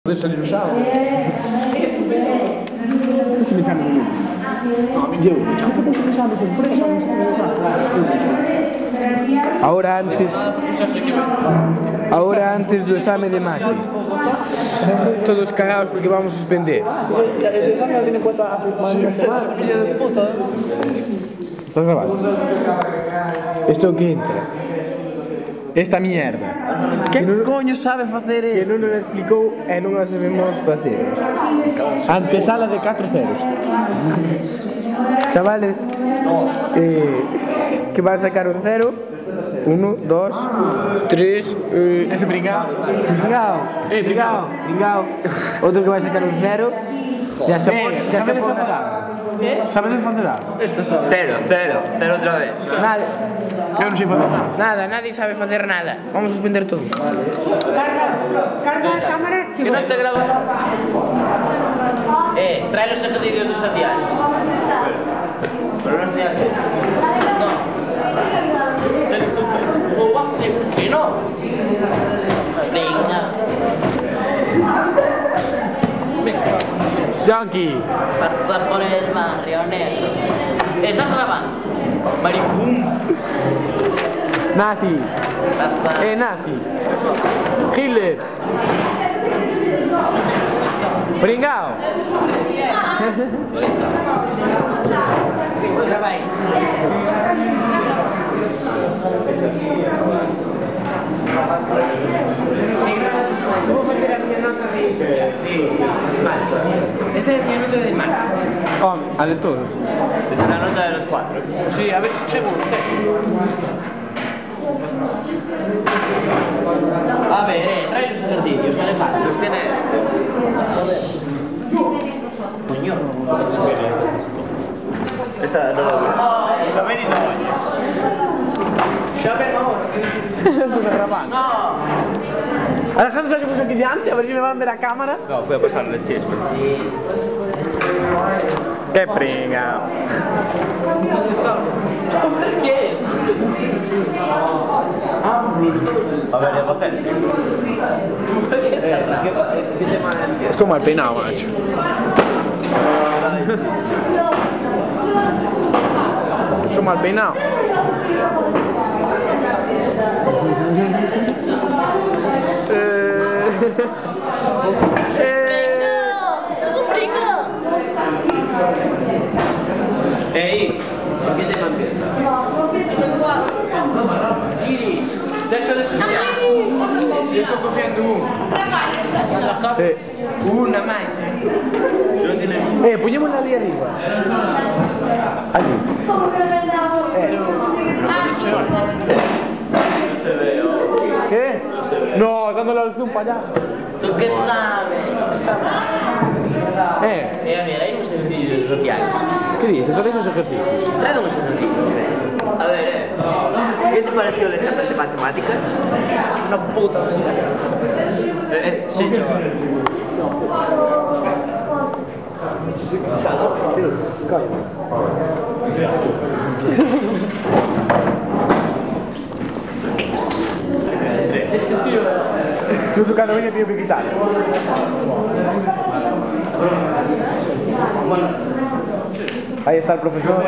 Adesso li usavo. Ci mettiamo con lui. Io, ci pensavo sempre che Ahora antes do exame de mate. Todos cagados porque vamos a suspender. el examen lo tiene puesto hace más de una semana. Filha de puta. Estás grabando? Esto que entra. Esta mierda. Que coño sabe facer Que isto? non nos explicou e non a sabemos facer. Antesala de 4 ceros. Chavales, que va a sacar un 0. 1, 2, 3. Ese pringao. Pringao. Otro que va a sacar un 0. Ya se pone. ¿Sabes hacer algo? ¿Sabes hacer algo? Cero otra vez. Nada. Yo no sé hacer nada. Nada, nadie sabe facer nada. Vamos a suspender todo. Carga la cámara Que non te grabo. Trae los ejercicios de Santiago. Pero no estoy así. No. ¿Cómo va a ser que no? Venga. Yankee. Pasa por el barrio negro. ¿Estás grabando? Maricum. Nazi. Pasa. Nazi. Hitler. Pringao. ¿Cómo hacer la minha nota de marcha? Esta es mi nota de marcha. Oh, a de todos. Es la nota de los cuatro. Sí, a ver si llego un 6. A ver, trae los ejercicios, Alejandro. Los tiene. Coño. Esta no lo veo. Lo ven y no oye. Ya ven ahora. Estoy grabando. No. Alejandro se ha puesto aquí delante, a ver si me van a ver la cámara. No, voy a pasarle el chisme. Qué pringao. ¿Por qué? A ver, el papel. ¿Qué está ¿Qué tema es? Estoy mal peinado, macho. Estoy mal peinado. Ey, ¿qué tema empieza? Iris, déjale su Yo estoy copiando uno. Sí. Una más, Yo tiene. Pongámosla ahí arriba. Aquí. No te veo. ¿Qué? No, dándole al zoom para allá. ¿Tú qué sabes? Mira, hay unos ejercicios sociales. ¿Qué dices? Son esos ejercicios. Trae unos ejercicios. A ver, ¿qué te pareció el examen de matemáticas? una puta. Sí, chaval. Sí, coño. Ese tío. Incluso cada uno tiene que quitar. Ahí está el profesor.